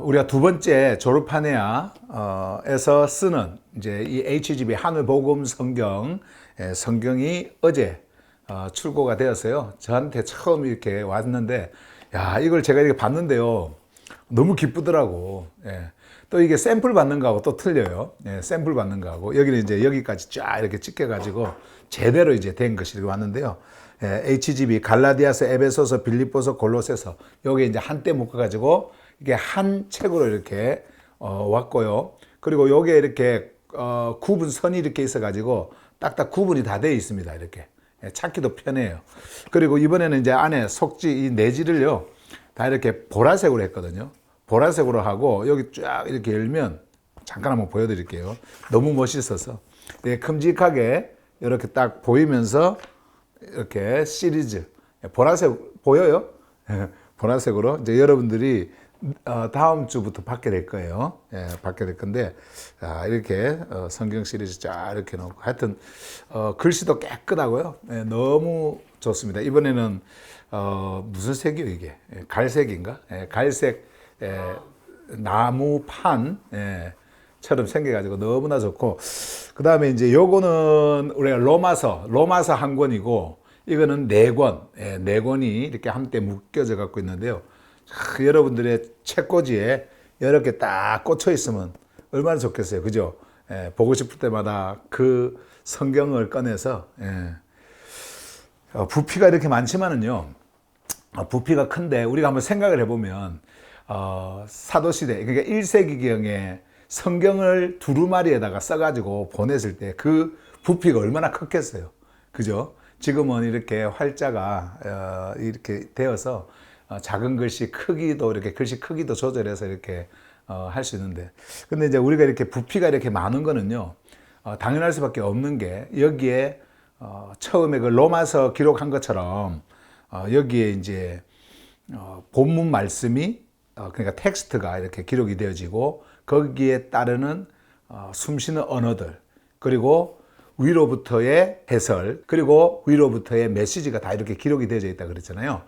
우리가 두 번째 졸업한 해야에서 쓰는 이제 이 HGB 하늘복음 성경 성경이 어제 출고가 되었어요. 저한테 처음 이렇게 왔는데, 야, 이걸 제가 이렇게 봤는데요. 너무 기쁘더라고. 예. 또 이게 샘플 받는 거하고 또 틀려요. 예, 샘플 받는 거하고. 여기는 이제 여기까지 쫙 이렇게 찍혀가지고 제대로 이제 된 것이 이렇게 왔는데요. 예, HGB, 갈라디아서, 에베소서, 빌립보서, 골로새서. 요게 이제 한때 묶어가지고 이게 한 책으로 이렇게 왔고요. 그리고 요게 이렇게 구분선이 이렇게 있어가지고 딱딱 구분이 다 되어 있습니다. 이렇게. 예, 찾기도 편해요. 그리고 이번에는 이제 안에 속지, 이 내지를요. 다 이렇게 보라색으로 했거든요. 보라색으로 하고 여기 쫙 이렇게 열면 잠깐 한번 보여드릴게요. 너무 멋있어서 되게 큼직하게 이렇게 딱 보이면서 이렇게 시리즈 보라색 보여요? 보라색으로 이제 여러분들이 다음 주부터 받게 될 거예요. 예, 받게 될 건데 이렇게 성경 시리즈 쫙 이렇게 놓고 하여튼 글씨도 깨끗하고요. 예, 너무 좋습니다. 이번에는 무슨 색이요 이게? 갈색인가? 예, 갈색 나무판 처럼 생겨가지고 너무나 좋고, 그 다음에 이제 요거는 우리가 로마서 한 권이고, 이거는 네 권이 이렇게 함께 묶여져 갖고 있는데요. 여러분들의 책꽂이에 이렇게 딱 꽂혀 있으면 얼마나 좋겠어요. 그죠? 보고 싶을 때마다 그 성경을 꺼내서, 부피가 이렇게 많지만은요, 부피가 큰데 우리가 한번 생각을 해보면, 사도시대, 그러니까 1세기경에 성경을 두루마리에다가 써가지고 보냈을 때 그 부피가 얼마나 컸겠어요. 그죠? 지금은 이렇게 활자가 이렇게 되어서 작은 글씨 크기도 이렇게 글씨 크기도 조절해서 이렇게 할 수 있는데, 근데 이제 우리가 이렇게 부피가 이렇게 많은 거는요, 당연할 수밖에 없는 게 여기에 처음에 그 로마서 기록한 것처럼 여기에 이제 본문 말씀이 그러니까 텍스트가 이렇게 기록이 되어지고 거기에 따르는 숨쉬는 언어들, 그리고 위로부터의 해설, 그리고 위로부터의 메시지가 다 이렇게 기록이 되어져 있다 그랬잖아요.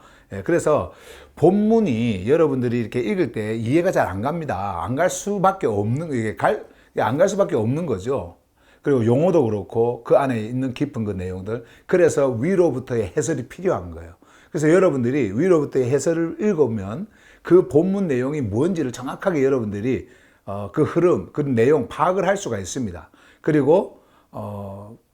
그래서 본문이 여러분들이 이렇게 읽을 때 이해가 잘 안 갑니다. 안 갈 수밖에 없는, 안 갈 수밖에 없는 거죠. 그리고 용어도 그렇고 그 안에 있는 깊은 그 내용들. 그래서 위로부터의 해설이 필요한 거예요. 그래서 여러분들이 위로부터의 해설을 읽으면 그 본문 내용이 뭔지를 정확하게 여러분들이 그 흐름, 그 내용 파악을 할 수가 있습니다. 그리고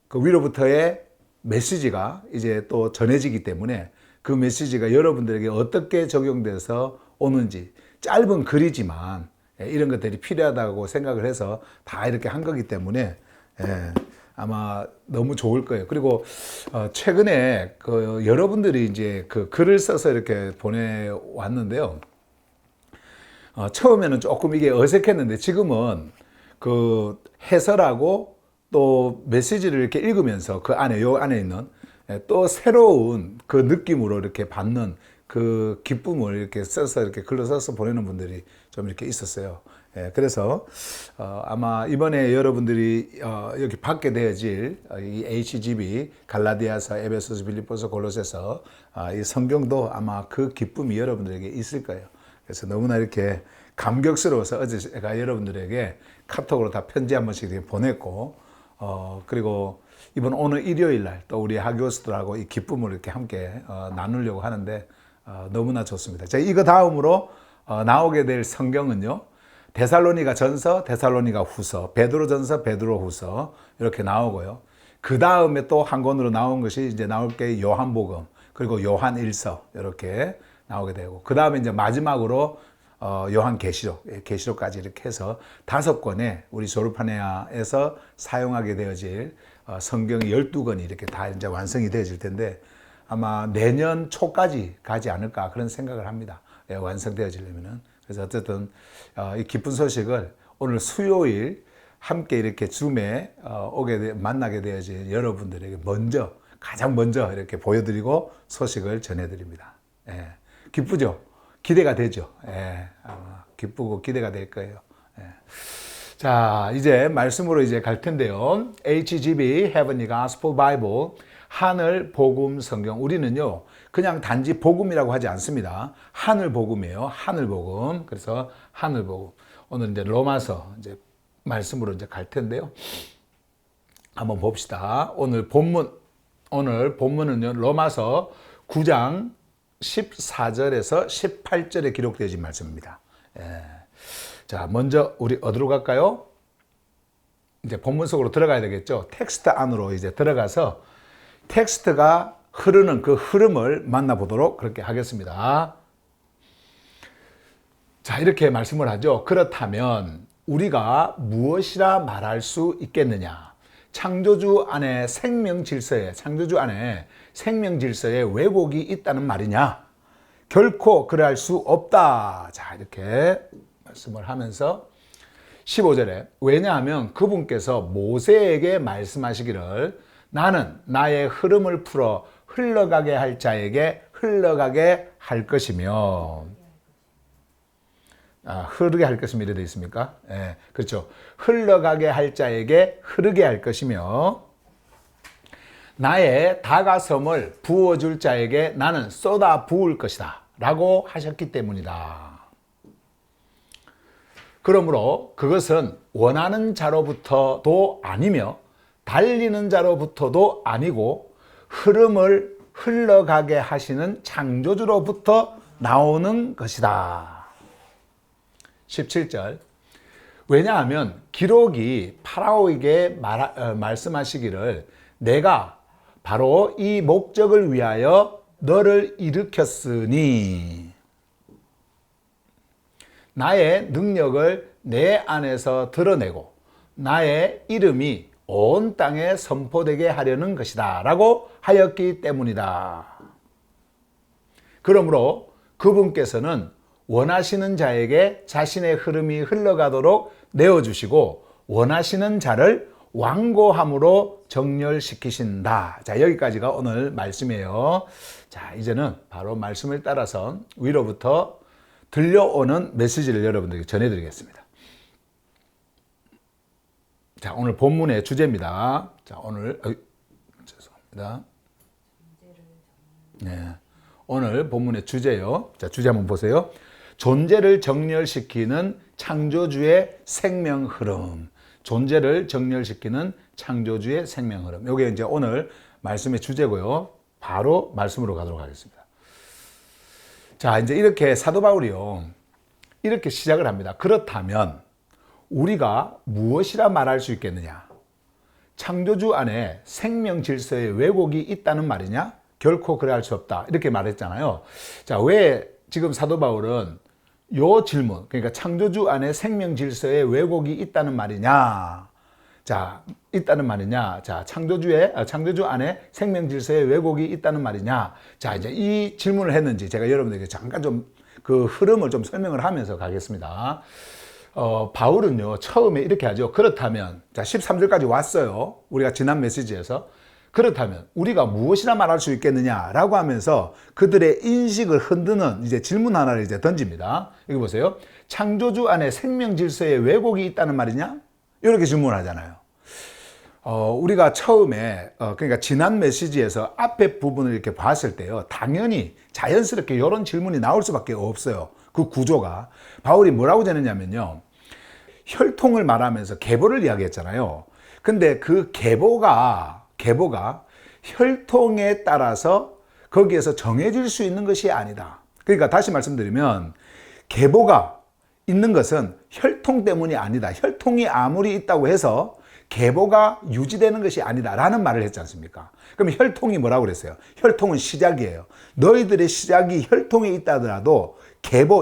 그 위로부터의 메시지가 이제 또 전해지기 때문에 그 메시지가 여러분들에게 어떻게 적용돼서 오는지, 짧은 글이지만 이런 것들이 필요하다고 생각을 해서 다 이렇게 한 거기 때문에 아마 너무 좋을 거예요. 그리고 최근에 그 여러분들이 이제 그 글을 써서 이렇게 보내왔는데요. 처음에는 조금 이게 어색했는데 지금은 그 해설하고 또 메시지를 이렇게 읽으면서 그 안에, 요 안에 있는 또 새로운 그 느낌으로 이렇게 받는 그 기쁨을 이렇게 써서 이렇게 글로 써서 보내는 분들이 좀 이렇게 있었어요. 그래서 아마 이번에 여러분들이 여기 받게 되어질 이 HGB 갈라디아서, 에베소서, 빌립보서, 골로새서 이 성경도 아마 그 기쁨이 여러분들에게 있을 거예요. 그래서 너무나 이렇게 감격스러워서 어제 제가 여러분들에게 카톡으로 다 편지 한 번씩 이렇게 보냈고, 그리고 오늘 일요일 날 또 우리 하교수들하고 이 기쁨을 이렇게 함께 나누려고 하는데 너무나 좋습니다. 제가 이거 다음으로 나오게 될 성경은요, 데살로니가 전서, 데살로니가 후서, 베드로 전서, 베드로 후서 이렇게 나오고요. 그 다음에 또 한 권으로 나온 것이 이제 나올 게 요한복음, 그리고 요한 일서 이렇게 나오게 되고, 그 다음에 이제 마지막으로 계시록까지 이렇게 해서 5권의 우리 졸업하네야에서 사용하게 되어질 성경이 12권이 이렇게 다 이제 완성이 되어질 텐데 아마 내년 초까지 가지 않을까 그런 생각을 합니다. 완성되어지려면은. 그래서 어쨌든 이 기쁜 소식을 오늘 수요일 함께 이렇게 줌에 만나게 되어질 여러분들에게 가장 먼저 이렇게 보여드리고 소식을 전해드립니다. 기쁘죠? 기대가 되죠? 아마 기쁘고 기대가 될 거예요. 자, 이제 말씀으로 이제 갈 텐데요. HGB Heavenly Gospel Bible 하늘 복음 성경. 우리는요, 그냥 단지 복음이라고 하지 않습니다. 하늘 복음이에요. 하늘 복음. 그래서 하늘 복음. 오늘 이제 로마서 이제 말씀으로 이제 갈 텐데요. 한번 봅시다. 오늘 본문은요, 로마서 9장 14절에서 18절에 기록되어진 말씀입니다. 예. 자, 먼저 우리 어디로 갈까요? 이제 본문 속으로 들어가야 되겠죠. 텍스트 안으로 이제 들어가서 텍스트가 흐르는 그 흐름을 만나보도록 그렇게 하겠습니다. 자, 이렇게 말씀을 하죠. 그렇다면 우리가 무엇이라 말할 수 있겠느냐? 창조주 안에 생명 질서에 왜곡이 있다는 말이냐? 결코 그럴 수 없다. 자, 이렇게 말씀을 하면서 15절에 왜냐하면 그분께서 모세에게 말씀하시기를 나는 나의 흐름을 풀어 흘러가게 할 자에게 흘러가게 할 것이며 흐르게 할 것이며 이래 되어 있습니까? 예, 그렇죠. 흘러가게 할 자에게 흐르게 할 것이며 나의 다가섬을 부어줄 자에게 나는 쏟아 부을 것이다 라고 하셨기 때문이다. 그러므로 그것은 원하는 자로부터도 아니며 달리는 자로부터도 아니고 흐름을 흘러가게 하시는 창조주로부터 나오는 것이다. 17절 왜냐하면 기록이 파라오에게 말씀하시기를 내가 바로 이 목적을 위하여 너를 일으켰으니 나의 능력을 내 안에서 드러내고 나의 이름이 온 땅에 선포되게 하려는 것이다 라고 하였기 때문이다. 그러므로 그분께서는 원하시는 자에게 자신의 흐름이 흘러가도록 내어주시고 원하시는 자를 완고함으로 정렬시키신다. 자, 여기까지가 오늘 말씀이에요. 자, 이제는 바로 말씀을 따라서 위로부터 들려오는 메시지를 여러분들에게 전해드리겠습니다. 자, 오늘 본문의 주제입니다. 자, 죄송합니다. 네, 오늘 본문의 주제요. 자, 주제 한번 보세요. 존재를 정렬시키는 창조주의 생명 흐름. 존재를 정렬시키는 창조주의 생명 흐름. 이게 이제 오늘 말씀의 주제고요. 바로 말씀으로 가도록 하겠습니다. 자, 이제 이렇게 사도 바울이요. 이렇게 시작을 합니다. 그렇다면 우리가 무엇이라 말할 수 있겠느냐? 창조주 안에 생명 질서의 왜곡이 있다는 말이냐? 결코 그래 할 수 없다. 이렇게 말했잖아요. 자, 왜 지금 사도 바울은 요 질문, 그러니까 창조주 안에 생명 질서의 왜곡이 있다는 말이냐? 자, 있다는 말이냐? 자, 창조주 안에 생명 질서의 왜곡이 있다는 말이냐? 자, 이제 이 질문을 했는지 제가 여러분들에게 잠깐 좀 그 흐름을 좀 설명을 하면서 가겠습니다. 바울은요, 처음에 이렇게 하죠. 그렇다면, 자, 13절까지 왔어요. 우리가 지난 메시지에서. 그렇다면, 우리가 무엇이라 말할 수 있겠느냐라고 하면서 그들의 인식을 흔드는 이제 질문 하나를 이제 던집니다. 여기 보세요. 창조주 안에 생명 질서에 왜곡이 있다는 말이냐? 이렇게 질문을 하잖아요. 우리가 처음에, 그러니까 지난 메시지에서 앞에 부분을 이렇게 봤을 때요. 당연히 자연스럽게 이런 질문이 나올 수밖에 없어요. 그 구조가. 바울이 뭐라고 전했냐면요. 혈통을 말하면서 계보를 이야기했잖아요. 근데 그 계보가 혈통에 따라서 거기에서 정해질 수 있는 것이 아니다. 그러니까 다시 말씀드리면 계보가 있는 것은 혈통 때문이 아니다. 혈통이 아무리 있다고 해서 계보가 유지되는 것이 아니다 라는 말을 했지 않습니까? 그럼 혈통이 뭐라고 그랬어요? 혈통은 시작이에요. 너희들의 시작이 혈통에 있다 하더라도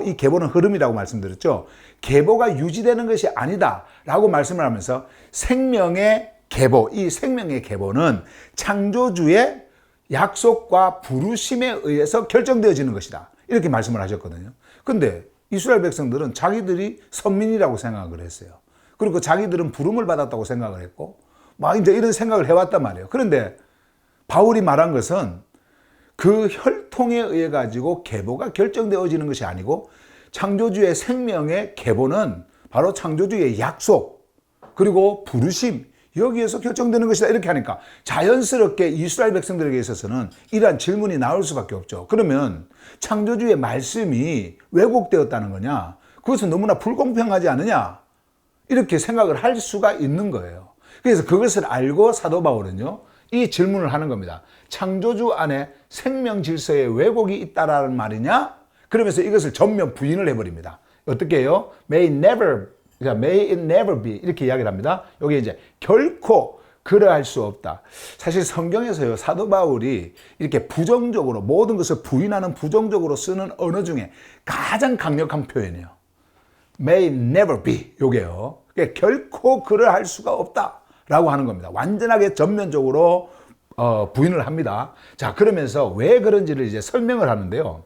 이 계보는 흐름이라고 말씀드렸죠. 계보가 유지되는 것이 아니다 라고 말씀을 하면서 생명의 계보, 이 생명의 계보는 창조주의 약속과 부르심에 의해서 결정되어지는 것이다. 이렇게 말씀을 하셨거든요. 근데 이스라엘 백성들은 자기들이 선민이라고 생각을 했어요. 그리고 자기들은 부름을 받았다고 생각을 했고, 막 이제 이런 생각을 해왔단 말이에요. 그런데 바울이 말한 것은 그 혈통에 의해 가지고 계보가 결정되어지는 것이 아니고 창조주의 생명의 계보는 바로 창조주의 약속, 그리고 부르심, 여기에서 결정되는 것이다. 이렇게 하니까 자연스럽게 이스라엘 백성들에게 있어서는 이러한 질문이 나올 수밖에 없죠. 그러면 창조주의 말씀이 왜곡되었다는 거냐? 그것은 너무나 불공평하지 않느냐? 이렇게 생각을 할 수가 있는 거예요. 그래서 그것을 알고 사도 바울은요, 이 질문을 하는 겁니다. 창조주 안에 생명 질서에 왜곡이 있다라는 말이냐? 그러면서 이것을 전면 부인을 해버립니다. 어떻게 해요? May it never be 이렇게 이야기를 합니다. 여기 이제 결코 그러할 수 없다. 사실 성경에서요, 사도 바울이 이렇게 부정적으로 모든 것을 부인하는 부정적으로 쓰는 언어 중에 가장 강력한 표현이에요. May it never be 요게요. 그러니까 결코 그러할 수가 없다라고 하는 겁니다. 완전하게 전면적으로 부인을 합니다. 자, 그러면서 왜 그런지를 이제 설명을 하는데요.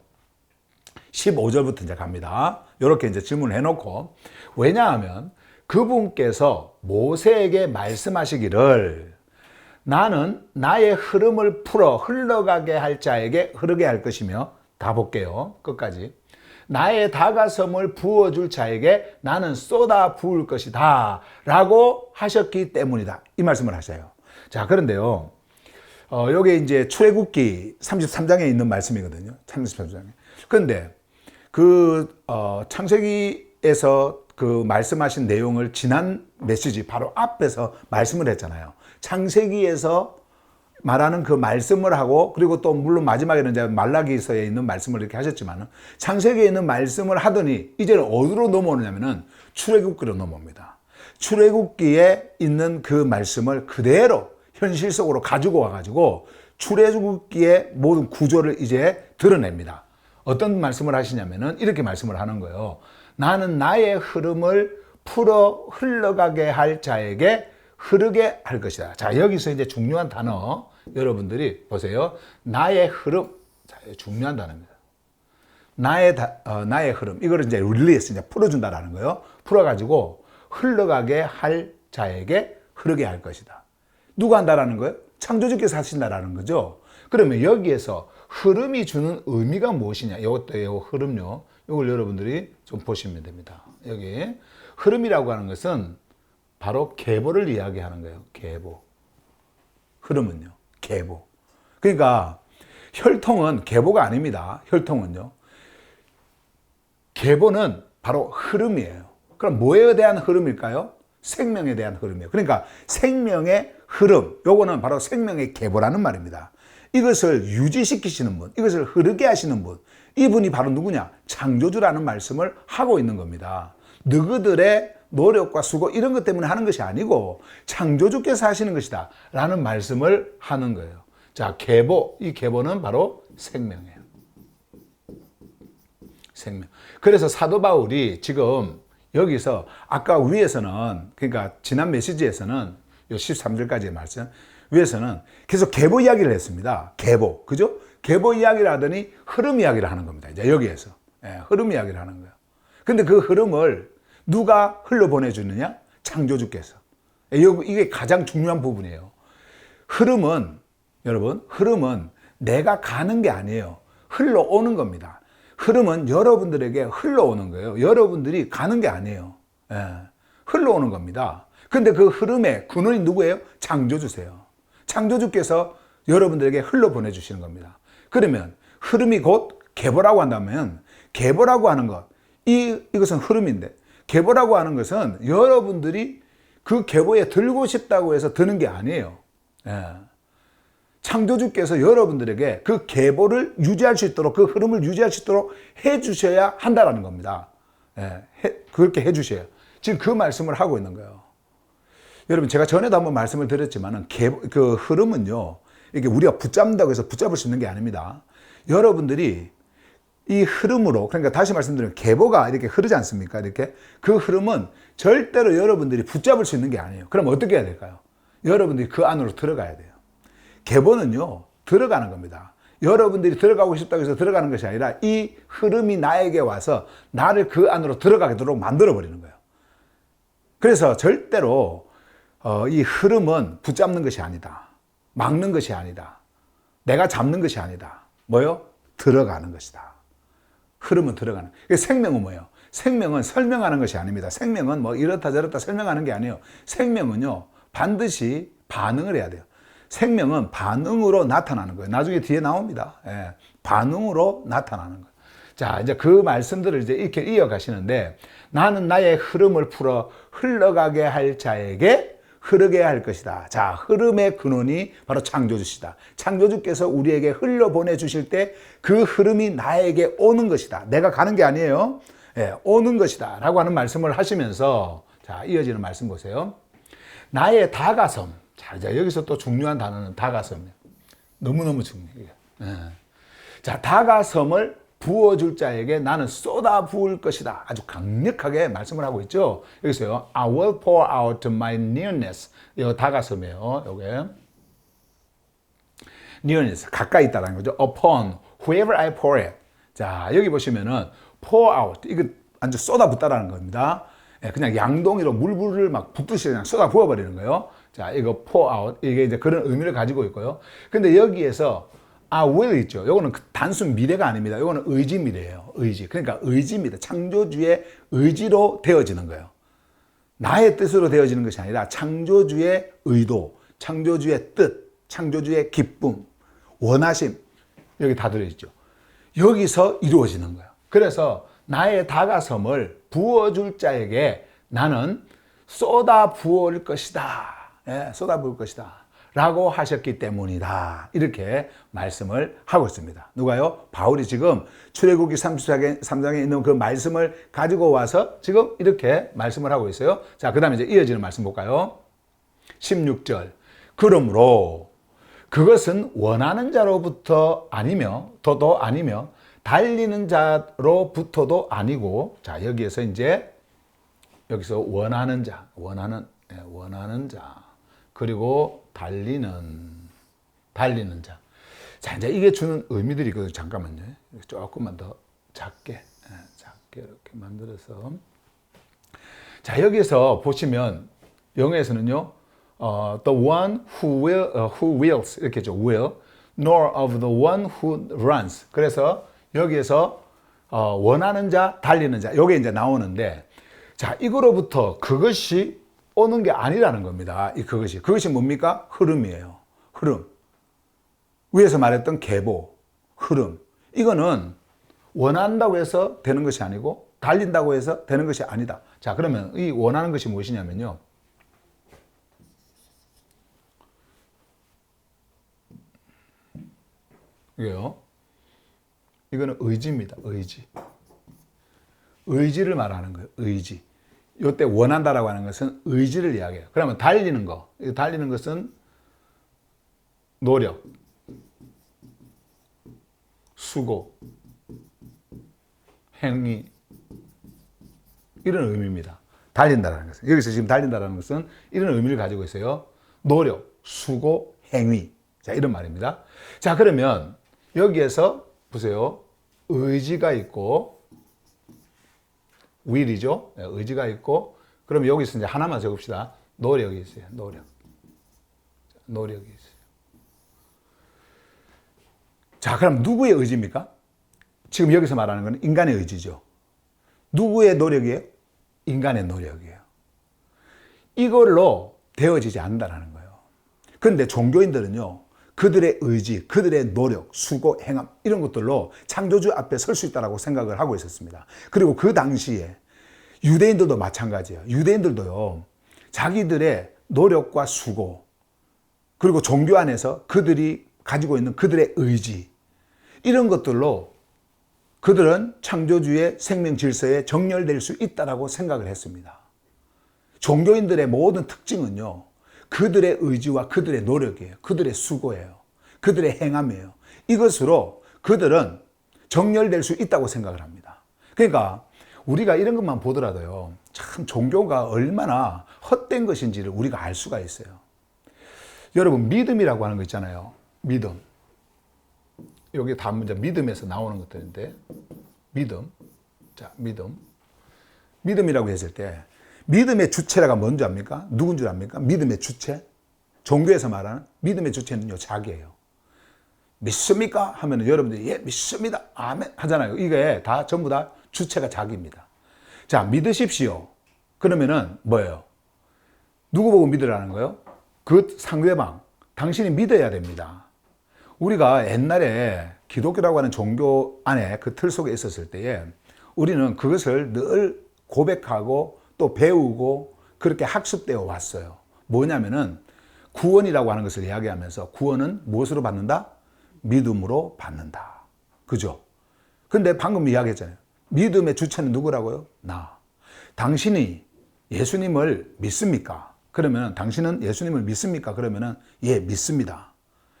15절부터 이제 갑니다. 이렇게 이제 질문을 해놓고, 왜냐하면 그분께서 모세에게 말씀하시기를 나는 나의 흐름을 풀어 흘러가게 할 자에게 흐르게 할 것이며, 다 볼게요. 끝까지. 나의 다가섬을 부어줄 자에게 나는 쏟아 부을 것이다 라고 하셨기 때문이다. 이 말씀을 하셔요. 자, 그런데요. 여기 이제 출애굽기 33장에 있는 말씀이거든요. 33장에. 그런데 창세기에서 그 말씀하신 내용을 지난 메시지 바로 앞에서 말씀을 했잖아요. 창세기에서 말하는 그 말씀을 하고, 그리고 또 물론 마지막에는 이제 말라기서에 있는 말씀을 이렇게 하셨지만, 창세기에 있는 말씀을 하더니 이제는 어디로 넘어오느냐면은 출애굽기로 넘어옵니다. 출애굽기에 있는 그 말씀을 그대로 현실 속으로 가지고 와가지고 출애굽기의 모든 구조를 이제 드러냅니다. 어떤 말씀을 하시냐면은 이렇게 말씀을 하는 거예요. 나는 나의 흐름을 풀어 흘러가게 할 자에게 흐르게 할 것이다. 자, 여기서 이제 중요한 단어 여러분들이 보세요. 나의 흐름. 자, 중요한 단어입니다. 나의 흐름. 이거를 이제 release, 이제 풀어준다라는 거예요. 풀어가지고 흘러가게 할 자에게 흐르게 할 것이다. 누가 한다라는 거예요? 창조주께서 하신다라는 거죠. 그러면 여기에서 흐름이 주는 의미가 무엇이냐? 이것도 흐름요. 이걸 여러분들이 좀 보시면 됩니다. 여기 흐름이라고 하는 것은 바로 계보를 이야기하는 거예요. 계보. 흐름은요. 계보. 그러니까 혈통은 계보가 아닙니다. 혈통은요. 계보는 바로 흐름이에요. 그럼 뭐에 대한 흐름일까요? 생명에 대한 흐름이에요. 그러니까 생명의 흐름, 요거는 바로 생명의 계보라는 말입니다. 이것을 유지시키시는 분, 이것을 흐르게 하시는 분, 이분이 바로 누구냐? 창조주라는 말씀을 하고 있는 겁니다. 너희들의 노력과 수고 이런 것 때문에 하는 것이 아니고 창조주께서 하시는 것이다 라는 말씀을 하는 거예요. 자, 계보, 이 계보는 바로 생명이에요. 생명. 그래서 사도 바울이 지금 여기서 아까 위에서는, 그러니까 지난 메시지에서는 요 13절까지의 말씀 위에서는 계속 계보 이야기를 했습니다. 계보. 그죠? 계보 이야기를 하더니 흐름 이야기를 하는 겁니다. 이제 여기에서. 흐름 이야기를 하는 거예요. 근데 그 흐름을 누가 흘러보내주느냐? 창조주께서. 이게 가장 중요한 부분이에요. 흐름은, 여러분, 흐름은 내가 가는 게 아니에요. 흘러오는 겁니다. 흐름은 여러분들에게 흘러오는 거예요. 여러분들이 가는 게 아니에요. 흘러오는 겁니다. 근데 그 흐름의 근원이 누구예요? 창조주세요. 창조주께서 여러분들에게 흘러보내주시는 겁니다. 그러면 흐름이 곧 계보라고 한다면, 계보라고 하는 것, 이것은 흐름인데, 계보라고 하는 것은 여러분들이 그 계보에 들고 싶다고 해서 드는 게 아니에요. 창조주께서 여러분들에게 그 계보를 유지할 수 있도록, 그 흐름을 유지할 수 있도록 해주셔야 한다는 겁니다. 그렇게 해주셔요. 지금 그 말씀을 하고 있는 거예요. 여러분, 제가 전에도 한번 말씀을 드렸지만, 그 흐름은요, 이게 우리가 붙잡는다고 해서 붙잡을 수 있는 게 아닙니다. 여러분들이 이 흐름으로, 그러니까 다시 말씀드리면 계보가 이렇게 흐르지 않습니까? 이렇게. 그 흐름은 절대로 여러분들이 붙잡을 수 있는 게 아니에요. 그럼 어떻게 해야 될까요? 여러분들이 그 안으로 들어가야 돼요. 계보는요, 들어가는 겁니다. 여러분들이 들어가고 싶다고 해서 들어가는 것이 아니라 이 흐름이 나에게 와서 나를 그 안으로 들어가도록 만들어버리는 거예요. 그래서 절대로 이 흐름은 붙잡는 것이 아니다. 막는 것이 아니다. 내가 잡는 것이 아니다. 뭐요? 들어가는 것이다. 흐름은 들어가는. 생명은 뭐예요? 생명은 설명하는 것이 아닙니다. 생명은 뭐 이렇다 저렇다 설명하는 게 아니에요. 생명은요, 반드시 반응을 해야 돼요. 생명은 반응으로 나타나는 거예요. 나중에 뒤에 나옵니다. 예, 반응으로 나타나는 거예요. 자, 이제 그 말씀들을 이제 이렇게 이어가시는데, 나는 나의 흐름을 풀어 흘러가게 할 자에게 흐르게 할 것이다. 자, 흐름의 근원이 바로 창조주시다. 창조주께서 우리에게 흘려보내 주실 때 그 흐름이 나에게 오는 것이다. 내가 가는 게 아니에요. 예, 오는 것이다. 라고 하는 말씀을 하시면서, 자, 이어지는 말씀 보세요. 나의 다가섬. 자, 이제 여기서 또 중요한 단어는 다가섬이에요. 너무너무 중요해요. 예. 자, 다가섬을 부어줄 자에게 나는 쏟아 부을 것이다. 아주 강력하게 말씀을 하고 있죠. 여기서요. I will pour out my nearness. 이거 다가섬이에요. 요게. nearness. 가까이 있다라는 거죠. upon whoever I pour it. 자, 여기 보시면은 pour out. 이거 완전 쏟아 붓다라는 겁니다. 그냥 양동이로 물을 막 붓듯이 그냥 쏟아 부어버리는 거예요. 자, 이거 pour out. 이게 이제 그런 의미를 가지고 있고요. 근데 여기에서 I will 있죠. 요거는 단순 미래가 아닙니다. 요거는 의지 미래예요. 의지. 그러니까 의지입니다. 창조주의 의지로 되어지는 거예요. 나의 뜻으로 되어지는 것이 아니라 창조주의 의도, 창조주의 뜻, 창조주의 기쁨, 원하심. 여기 다 들어있죠. 여기서 이루어지는 거예요. 그래서 나의 다가섬을 부어줄 자에게 나는 쏟아 부을 것이다. 예, 쏟아 부을 것이다. 라고 하셨기 때문이다. 이렇게 말씀을 하고 있습니다. 누가요? 바울이 지금 출애굽기 33장에 있는 그 말씀을 가지고 와서 지금 이렇게 말씀을 하고 있어요. 자, 그 다음에 이제 이어지는 말씀 볼까요? 16절. 그러므로 그것은 원하는 자로부터 아니며, 더도 아니며, 달리는 자로부터도 아니고, 자, 여기에서 이제, 여기서 원하는 자, 원하는 자, 그리고 달리는 자. 자, 이제 이게 주는 의미들이 있거든요. 잠깐만요. 조금만 더 작게 이렇게 만들어서. 자, 여기서 보시면, 영어에서는요, the one who wills, 이렇게 죠. will, nor of the one who runs. 그래서 여기에서 원하는 자, 달리는 자, 요게 이제 나오는데, 자, 이거로부터 그것이 오는 게 아니라는 겁니다. 그것이 뭡니까? 흐름이에요. 흐름. 위에서 말했던 계보, 흐름. 이거는 원한다고 해서 되는 것이 아니고 달린다고 해서 되는 것이 아니다. 자, 그러면 이 원하는 것이 무엇이냐면요. 이게요. 이거는 의지입니다. 의지. 의지를 말하는 거예요. 의지. 이때 원한다라고 하는 것은 의지를 이야기해요. 그러면 달리는 거. 달리는 것은 노력, 수고, 행위, 이런 의미입니다. 달린다라는 것은. 여기서 지금 달린다라는 것은 이런 의미를 가지고 있어요. 노력, 수고, 행위. 자, 이런 말입니다. 자, 그러면 여기에서 보세요. 의지가 있고, will이죠. 의지가 있고, 그럼 여기서 이제 하나만 적읍시다. 노력이 있어요. 노력이 있어요. 자, 그럼 누구의 의지입니까? 지금 여기서 말하는 건 인간의 의지죠. 누구의 노력이에요? 인간의 노력이에요. 이걸로 되어지지 않는다는 거예요. 그런데 종교인들은요, 그들의 의지, 그들의 노력, 수고, 행함 이런 것들로 창조주 앞에 설 수 있다고 생각을 하고 있었습니다. 그리고 그 당시에 유대인들도 마찬가지예요. 유대인들도요, 자기들의 노력과 수고, 그리고 종교 안에서 그들이 가지고 있는 그들의 의지, 이런 것들로 그들은 창조주의 생명 질서에 정렬될 수 있다고 생각을 했습니다. 종교인들의 모든 특징은요, 그들의 의지와 그들의 노력이에요. 그들의 수고예요. 그들의 행함이에요. 이것으로 그들은 정렬될 수 있다고 생각을 합니다. 그러니까 우리가 이런 것만 보더라도요, 참 종교가 얼마나 헛된 것인지를 우리가 알 수가 있어요. 여러분, 믿음이라고 하는 거 있잖아요. 믿음. 여기 다 문제 믿음에서 나오는 것들인데, 믿음. 자, 믿음이라고 했을 때 믿음의 주체가 뭔지 압니까? 누군 줄 압니까? 믿음의 주체? 종교에서 말하는 믿음의 주체는요, 자기예요. 믿습니까? 하면 여러분들이 예, 믿습니다. 아멘 하잖아요. 이게 다 전부 다 주체가 자기입니다. 자, 믿으십시오. 그러면은 뭐예요? 누구 보고 믿으라는 거예요? 그 상대방, 당신이 믿어야 됩니다. 우리가 옛날에 기독교라고 하는 종교 안에 그 틀 속에 있었을 때에 우리는 그것을 늘 고백하고 또 배우고 그렇게 학습되어 왔어요. 뭐냐면은 구원이라고 하는 것을 이야기하면서 구원은 무엇으로 받는다? 믿음으로 받는다. 그죠? 근데 방금 이야기했잖아요. 믿음의 주체는 누구라고요? 나. 당신이 예수님을 믿습니까? 그러면 당신은 예수님을 믿습니까? 그러면은 예, 믿습니다.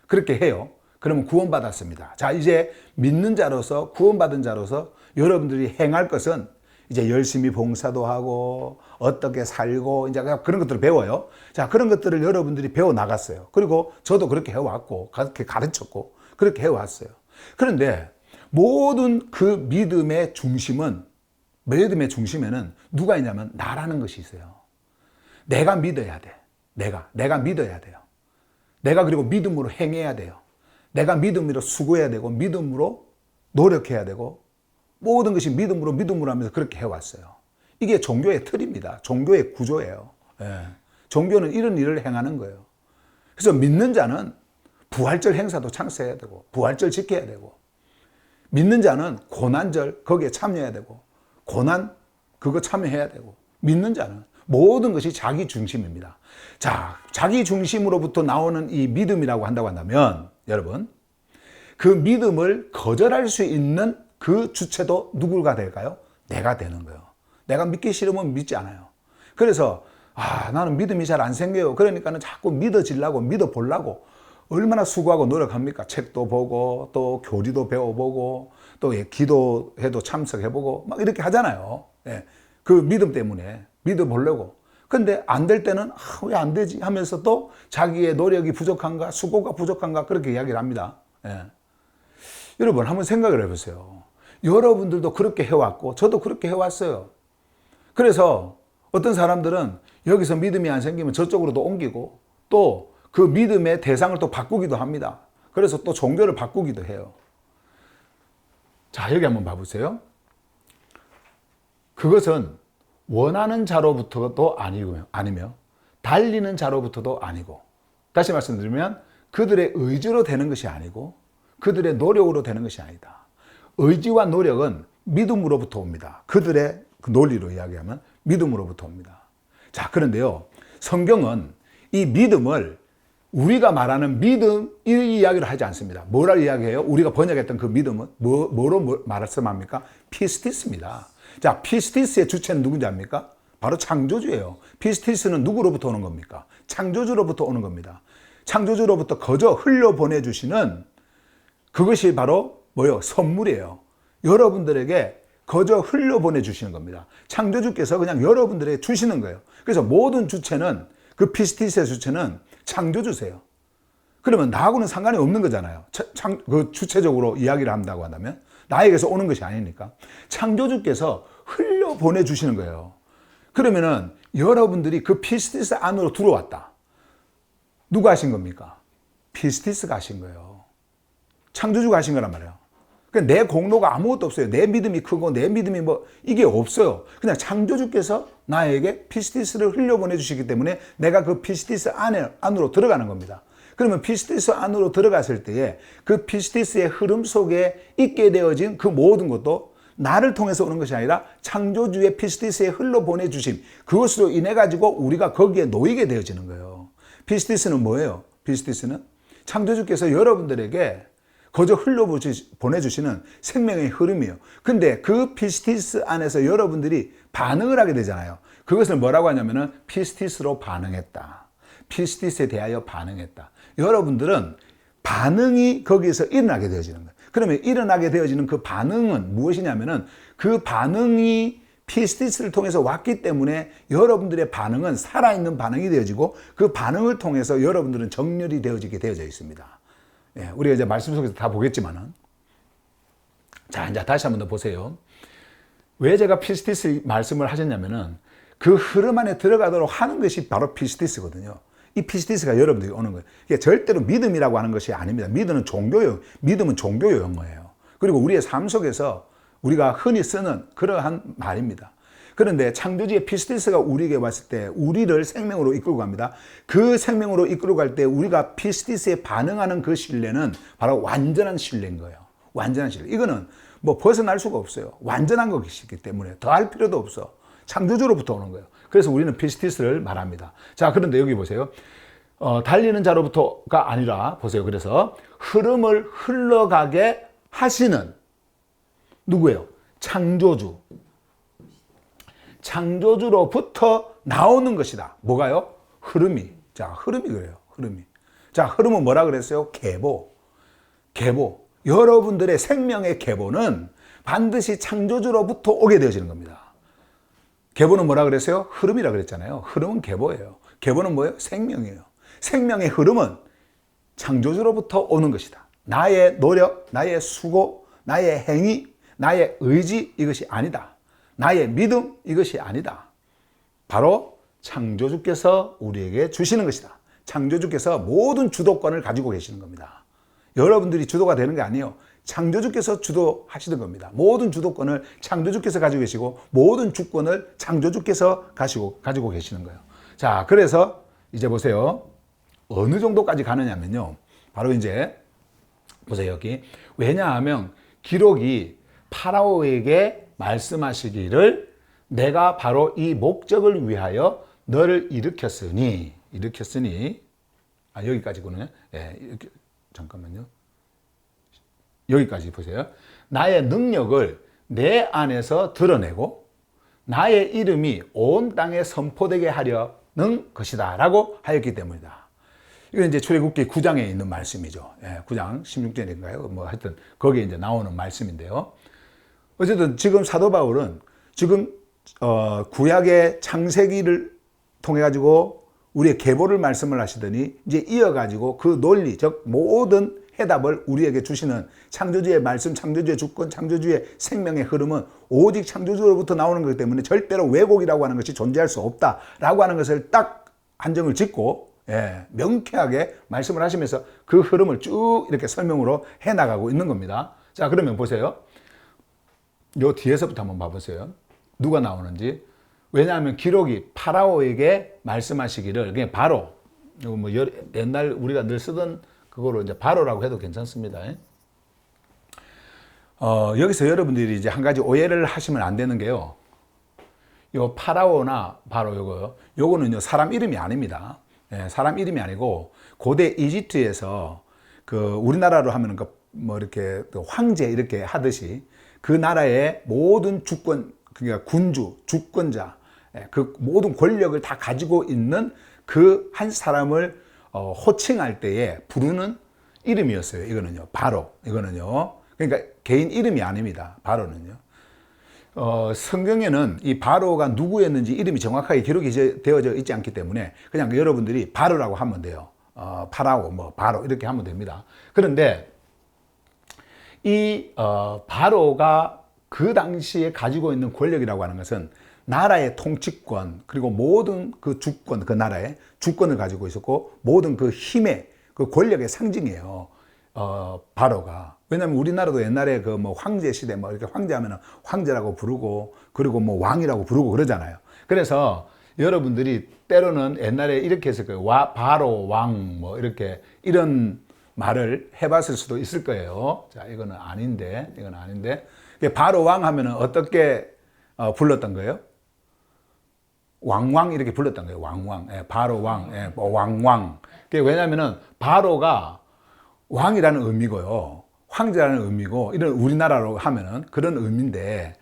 그렇게 해요. 그러면 구원받았습니다. 자, 이제 믿는 자로서, 구원받은 자로서 여러분들이 행할 것은 이제 열심히 봉사도 하고 어떻게 살고 이제 그런 것들을 배워요. 자, 그런 것들을 여러분들이 배워 나갔어요. 그리고 저도 그렇게 해왔고 그렇게 가르쳤고 그렇게 해왔어요. 그런데 모든 그 믿음의 중심에는 누가 있냐면 나라는 것이 있어요. 내가 믿어야 돼. 내가 믿어야 돼요. 내가 그리고 믿음으로 행해야 돼요. 내가 믿음으로 수고해야 되고 믿음으로 노력해야 되고 모든 것이 믿음으로 하면서 그렇게 해왔어요. 이게 종교의 틀입니다. 종교의 구조예요. 예. 종교는 이런 일을 행하는 거예요. 그래서 믿는 자는 부활절 행사도 참석해야 되고 부활절 지켜야 되고 믿는 자는 고난절 거기에 참여해야 되고 고난 그거 참여해야 되고 믿는 자는 모든 것이 자기 중심입니다. 자, 자기 중심으로부터 나오는 이 믿음이라고 한다고 한다면 여러분 그 믿음을 거절할 수 있는 그 주체도 누구가 될까요? 내가 되는 거예요. 내가 믿기 싫으면 믿지 않아요. 그래서 나는 믿음이 잘 안 생겨요. 그러니까는 자꾸 믿어지려고 믿어보려고 얼마나 수고하고 노력합니까? 책도 보고 또 교리도 배워보고 또 기도해도 참석해보고 막 이렇게 하잖아요. 예. 그 믿음 때문에 믿어보려고. 근데 안 될 때는 왜 안 되지 하면서 또 자기의 노력이 부족한가 수고가 부족한가 그렇게 이야기를 합니다. 예. 여러분 한번 생각을 해보세요. 여러분들도 그렇게 해왔고 저도 그렇게 해왔어요. 그래서 어떤 사람들은 여기서 믿음이 안 생기면 저쪽으로도 옮기고 또 그 믿음의 대상을 또 바꾸기도 합니다. 그래서 또 종교를 바꾸기도 해요. 자, 여기 한번 봐보세요. 그것은 원하는 자로부터도 아니며 달리는 자로부터도 아니고 다시 말씀드리면 그들의 의지로 되는 것이 아니고 그들의 노력으로 되는 것이 아니다. 의지와 노력은 믿음으로부터 옵니다. 그들의 그 논리로 이야기하면 믿음으로부터 옵니다. 자, 그런데요. 성경은 이 믿음을 우리가 말하는 믿음 이 이야기를 하지 않습니다. 뭐라 이야기해요? 우리가 번역했던 그 믿음은 뭐로 말씀합니까? 피스티스입니다. 자, 피스티스의 주체는 누군지 압니까? 바로 창조주예요. 피스티스는 누구로부터 오는 겁니까? 창조주로부터 오는 겁니다. 창조주로부터 거저 흘려보내주시는 그것이 바로 뭐예요? 선물이에요. 여러분들에게 거저 흘려보내주시는 겁니다. 창조주께서 그냥 여러분들에게 주시는 거예요. 그래서 모든 주체는 그 피스티스의 주체는 창조주세요. 그러면 나하고는 상관이 없는 거잖아요. 그 주체적으로 이야기를 한다고 한다면 나에게서 오는 것이 아니니까 창조주께서 흘려보내주시는 거예요. 그러면은 여러분들이 그 피스티스 안으로 들어왔다. 누가 하신 겁니까? 피스티스가 하신 거예요. 창조주가 하신 거란 말이에요. 그러니까 내 공로가 아무것도 없어요. 내 믿음이 크고 내 믿음이 이게 없어요. 그냥 창조주께서 나에게 피스티스를 흘려보내주시기 때문에 내가 그 피스티스 안으로 들어가는 겁니다. 그러면 피스티스 안으로 들어갔을 때에 그 피스티스의 흐름 속에 있게 되어진 그 모든 것도 나를 통해서 오는 것이 아니라 창조주의 피스티스에 흘러보내주심 그것으로 인해 가지고 우리가 거기에 놓이게 되어지는 거예요. 피스티스는 뭐예요? 피스티스는 창조주께서 여러분들에게 거저 흘려보내주시는 생명의 흐름이에요. 근데 그 피스티스 안에서 여러분들이 반응을 하게 되잖아요. 그것을 뭐라고 하냐면은 피스티스로 반응했다. 피스티스에 대하여 반응했다. 여러분들은 반응이 거기에서 일어나게 되어지는 거예요. 그러면 일어나게 되어지는 그 반응은 무엇이냐면은 그 반응이 피스티스를 통해서 왔기 때문에 여러분들의 반응은 살아있는 반응이 되어지고 그 반응을 통해서 여러분들은 정렬이 되어지게 되어져 있습니다. 예, 우리가 이제 말씀 속에서 다 보겠지만은. 자, 이제 다시 한번 더 보세요. 왜 제가 피스티스 말씀을 하셨냐면은 그 흐름 안에 들어가도록 하는 것이 바로 피스티스거든요. 이 피스티스가 여러분들이 오는 거예요. 이게 절대로 믿음이라고 하는 것이 아닙니다. 믿음은 종교 용어예요. 그리고 우리의 삶 속에서 우리가 흔히 쓰는 그러한 말입니다. 그런데 창조주의 피스티스가 우리에게 왔을 때 우리를 생명으로 이끌고 갑니다. 그 생명으로 이끌고 갈 때 우리가 피스티스에 반응하는 그 신뢰는 바로 완전한 신뢰인 거예요. 완전한 신뢰. 이거는 뭐 벗어날 수가 없어요. 완전한 것이기 때문에 더할 필요도 없어. 창조주로부터 오는 거예요. 그래서 우리는 피스티스를 말합니다. 자, 그런데 여기 보세요. 달리는 자로부터가 아니라 보세요. 그래서 흐름을 흘러가게 하시는 누구예요? 창조주. 창조주로부터 나오는 것이다. 뭐가요? 흐름이. 자, 흐름이 그래요. 흐름이. 자, 흐름은 뭐라 그랬어요? 계보. 계보. 여러분들의 생명의 계보는 반드시 창조주로부터 오게 되어지는 겁니다. 계보는 뭐라 그랬어요? 흐름이라 그랬잖아요. 흐름은 계보예요. 계보는 뭐예요? 생명이에요. 생명의 흐름은 창조주로부터 오는 것이다. 나의 노력, 나의 수고, 나의 행위, 나의 의지 이것이 아니다. 나의 믿음 이것이 아니다. 바로 창조주께서 우리에게 주시는 것이다. 창조주께서 모든 주도권을 가지고 계시는 겁니다. 여러분들이 주도가 되는 게 아니에요. 창조주께서 주도하시는 겁니다. 모든 주도권을 창조주께서 가지고 계시고 모든 주권을 창조주께서 가지고 계시는 거예요. 자, 그래서 이제 보세요. 어느 정도까지 가느냐면요. 바로 이제 보세요. 여기. 왜냐하면 기록이 파라오에게 말씀하시기를 내가 바로 이 목적을 위하여 너를 일으켰으니 여기까지군요. 예, 이렇게, 잠깐만요. 여기까지 보세요. 나의 능력을 내 안에서 드러내고 나의 이름이 온 땅에 선포되게 하려는 것이다 라고 하였기 때문이다. 이건 이제 출애굽기 9장에 있는 말씀이죠. 예, 9장 16절인가요? 뭐 하여튼 거기에 이제 나오는 말씀인데요. 어쨌든 지금 사도 바울은 지금 구약의 창세기를 통해 가지고 우리의 계보를 말씀을 하시더니 이제 이어가지고 그 논리, 즉 모든 해답을 우리에게 주시는 창조주의 말씀, 창조주의 주권, 창조주의 생명의 흐름은 오직 창조주로부터 나오는 거기 때문에 절대로 왜곡이라고 하는 것이 존재할 수 없다라고 하는 것을 딱 한정을 짓고 명쾌하게 말씀을 하시면서 그 흐름을 쭉 이렇게 설명으로 해나가고 있는 겁니다. 자, 그러면 보세요. 요 뒤에서부터 한번 봐보세요. 누가 나오는지. 왜냐하면 기록이 파라오에게 말씀하시기를, 그냥 바로, 뭐 옛날 우리가 늘 쓰던 그거로 이제 바로라고 해도 괜찮습니다. 여기서 여러분들이 이제 한 가지 오해를 하시면 안 되는 게요. 요 파라오나 바로 요거는요, 사람 이름이 아닙니다. 예, 사람 이름이 아니고, 고대 이집트에서 우리나라로 하면은 뭐 이렇게 황제 이렇게 하듯이 그 나라의 모든 주권, 그러니까 군주, 주권자, 그 모든 권력을 다 가지고 있는 그 한 사람을 호칭할 때에 부르는 이름이었어요. 이거는요, 바로. 이거는요. 그러니까 개인 이름이 아닙니다. 바로는요. 성경에는 이 바로가 누구였는지 이름이 정확하게 기록이 되어져 있지 않기 때문에 그냥 여러분들이 바로라고 하면 돼요. 파라오, 뭐, 바로 이렇게 하면 됩니다. 그런데 이 바로가 그 당시에 가지고 있는 권력이라고 하는 것은 나라의 통치권, 그리고 모든 그 주권, 그 나라의 주권을 가지고 있었고 모든 그 힘의 그 권력의 상징이에요. 바로가. 왜냐면 우리나라도 옛날에 그 뭐 황제 시대 뭐 이렇게 황제하면은 황제라고 부르고 그리고 뭐 왕이라고 부르고 그러잖아요. 그래서 여러분들이 때로는 옛날에 이렇게 했을 거예요. 바로 왕 뭐 이렇게 이런 말을 해봤을 수도 있을 거예요. 자, 이거는 아닌데. 바로 왕 하면은 어떻게 불렀던 거예요? 왕왕 이렇게 불렀던 거예요. 왕왕. 예, 바로 왕. 예, 왕왕. 왜냐면은 바로가 왕이라는 의미고요. 황제라는 의미고, 이런 우리나라로 하면은 그런 의미인데,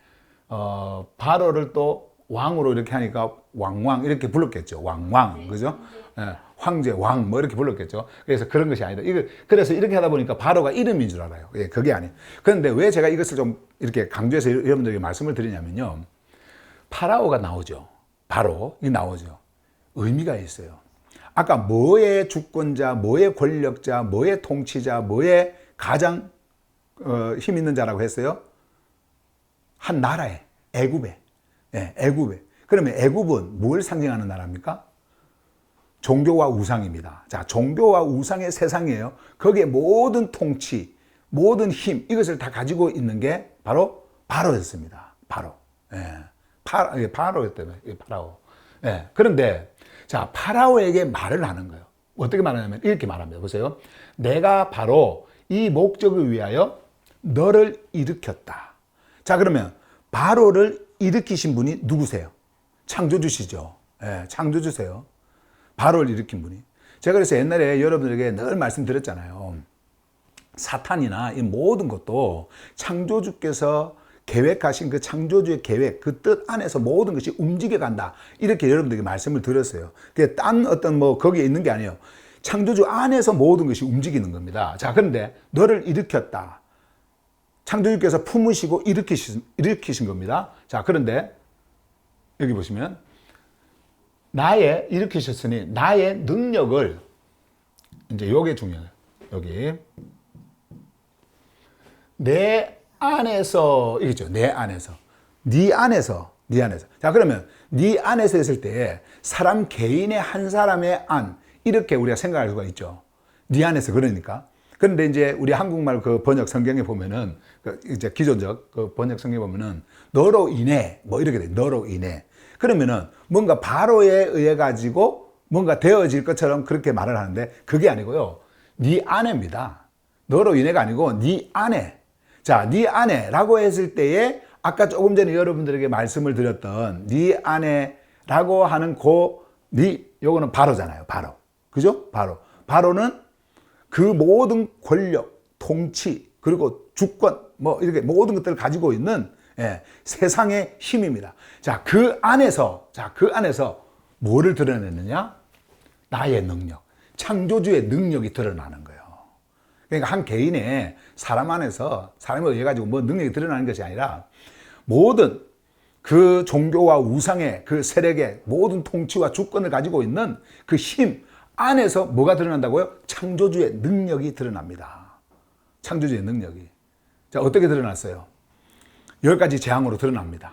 바로를 또 왕으로 이렇게 하니까 왕왕 이렇게 불렀겠죠. 왕왕. 그죠? 예, 황제, 왕 뭐 이렇게 불렀겠죠. 그래서 그런 것이 아니다. 그래서 이렇게 하다 보니까 바로가 이름인 줄 알아요. 예, 그게 아니에요. 그런데 왜 제가 이것을 좀 이렇게 강조해서 여러분들에게 말씀을 드리냐면요. 파라오가 나오죠. 바로 이 나오죠. 의미가 있어요. 아까 뭐의 주권자, 뭐의 권력자, 뭐의 통치자, 뭐의 가장 힘 있는 자라고 했어요? 한 나라에, 애굽에. 예, 애굽에. 그러면 애굽은 뭘 상징하는 나라입니까? 종교와 우상입니다. 자, 종교와 우상의 세상이에요. 거기에 모든 통치, 모든 힘, 이것을 다 가지고 있는 게 바로 바로였습니다. 바로. 예, 파라오였다며, 파라오. 예. 그런데, 자, 파라오에게 말을 하는 거예요. 어떻게 말하냐면, 이렇게 말합니다. 보세요. 내가 바로 이 목적을 위하여 너를 일으켰다. 자, 그러면, 바로를 일으키신 분이 누구세요? 창조주시죠. 예, 창조주세요. 바로를 일으킨 분이. 제가 그래서 옛날에 여러분들에게 늘 말씀드렸잖아요. 사탄이나 이 모든 것도 창조주께서 계획하신 그 창조주의 계획, 그 뜻 안에서 모든 것이 움직여 간다. 이렇게 여러분들에게 말씀을 드렸어요. 그게 딴 어떤 거기에 있는 게 아니에요. 창조주 안에서 모든 것이 움직이는 겁니다. 자, 그런데 너를 일으켰다. 창조주께서 품으시고 일으키신 겁니다. 자, 그런데 여기 보시면 일으키셨으니 나의 능력을, 이제 요게 중요해요. 여기 내 안에서, 이겠죠. 내 안에서. 네 안에서. 자, 그러면 네 안에서 했을 때 사람 개인의 한 사람의 안, 이렇게 우리가 생각할 수가 있죠. 네 안에서. 그러니까. 그런데 이제 우리 한국말 그 번역 성경에 보면은, 이제 기존적 그 번역 성경에 보면은 너로 인해, 뭐 이렇게 돼. 너로 인해. 그러면은 뭔가 바로에 의해 가지고 뭔가 되어질 것처럼 그렇게 말을 하는데 그게 아니고요. 네 안에입니다. 너로 인해가 아니고 네 안에. 자, 네 안에라고 했을 때에 아까 조금 전에 여러분들에게 말씀을 드렸던 네 안에라고 하는 요거는 바로잖아요. 바로. 그죠? 바로. 바로는 그 모든 권력, 통치, 그리고 주권, 뭐 이렇게 모든 것들을 가지고 있는 세상의 힘입니다. 자, 그 안에서 뭐를 드러내느냐? 나의 능력. 창조주의 능력이 드러나는 거예요. 그러니까 한 개인의 사람 안에서 사람에 의해 가지고 뭐 능력이 드러나는 것이 아니라 모든 그 종교와 우상의 그 세력의 모든 통치와 주권을 가지고 있는 그 힘 안에서 뭐가 드러난다고요? 창조주의 능력이 드러납니다. 창조주의 능력이. 자, 어떻게 드러났어요? 10가지 재앙으로 드러납니다.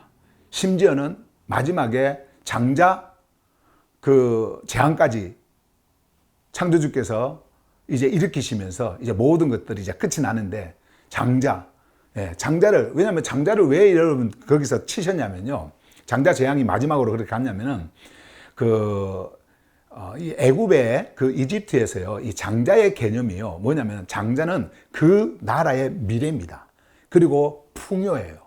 심지어는 마지막에 장자 그 재앙까지 창조주께서 이제 일으키시면서 이제 모든 것들이 이제 끝이 나는데 장자를, 왜냐하면 장자를 왜 여러분 거기서 치셨냐면요. 장자 재앙이 마지막으로 그렇게 갔냐면은 이 애굽의 그 이집트에서요. 이 장자의 개념이요. 뭐냐면 장자는 그 나라의 미래입니다. 그리고 풍요예요.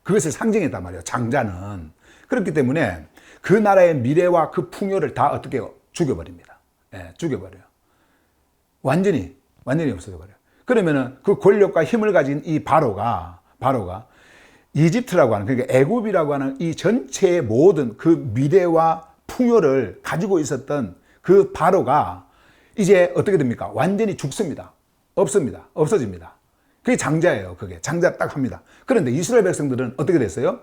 그것을 상징했단 말이에요. 장자는. 그렇기 때문에 그 나라의 미래와 그 풍요를 다 어떻게 죽여버립니다. 죽여버려요. 완전히 없어져버려요. 그러면은 그 권력과 힘을 가진 이 바로가 이집트라고 하는, 그러니까 애굽이라고 하는 이 전체의 모든 그 미래와 풍요를 가지고 있었던 그 바로가 이제 어떻게 됩니까? 완전히 죽습니다. 없어집니다. 그게 장자예요. 그게 장자 딱 합니다. 그런데 이스라엘 백성들은 어떻게 됐어요?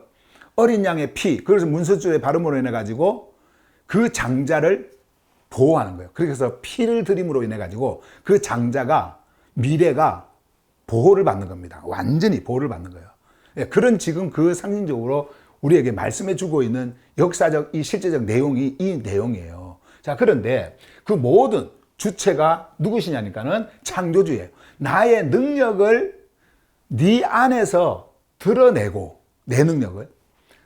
어린 양의 피, 그래서 문서줄의 발음으로 인해 가지고 그 장자를 보호하는 거예요. 그래서 피를 드림으로 인해 가지고 그 장자가, 미래가 보호를 받는 겁니다. 완전히 보호를 받는 거예요. 그런 지금 그 상징적으로 우리에게 말씀해 주고 있는 역사적 이 실제적 내용이 이 내용이에요. 자, 그런데 그 모든 주체가 누구시냐니까는 창조주예요. 나의 능력을 네 안에서 드러내고, 내 능력을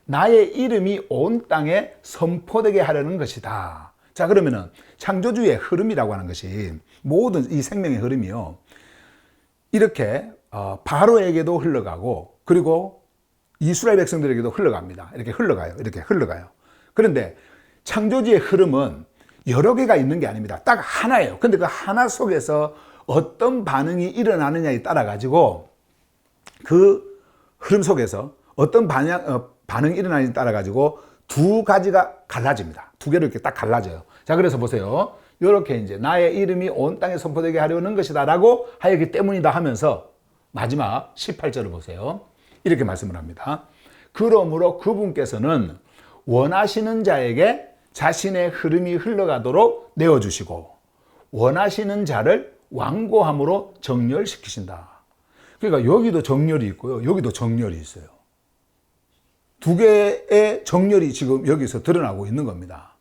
나의 이름이 온 땅에 선포되게 하려는 것이다. 자, 그러면은 창조주의 흐름이라고 하는 것이, 모든 이 생명의 흐름이요, 이렇게 바로에게도 흘러가고, 그리고 이스라엘 백성들에게도 흘러갑니다. 이렇게 흘러가요. 그런데 창조주의 흐름은 여러 개가 있는 게 아닙니다. 딱 하나예요. 근데 그 하나 속에서 어떤 반응이 일어나느냐에 따라 가지고, 그 흐름 속에서 어떤 반응이 일어나느냐에 따라 가지고 두 가지가 갈라집니다. 두 개로 이렇게 딱 갈라져요. 자, 그래서 보세요. 이렇게 이제 나의 이름이 온 땅에 선포되게 하려는 것이다 라고 하였기 때문이다 하면서 마지막 18절을 보세요. 이렇게 말씀을 합니다. 그러므로 그분께서는 원하시는 자에게 자신의 흐름이 흘러가도록 내어주시고 원하시는 자를 완고함으로 정렬시키신다. 그러니까 여기도 정렬이 있고요. 여기도 정렬이 있어요. 두 개의 정렬이 지금 여기서 드러나고 있는 겁니다.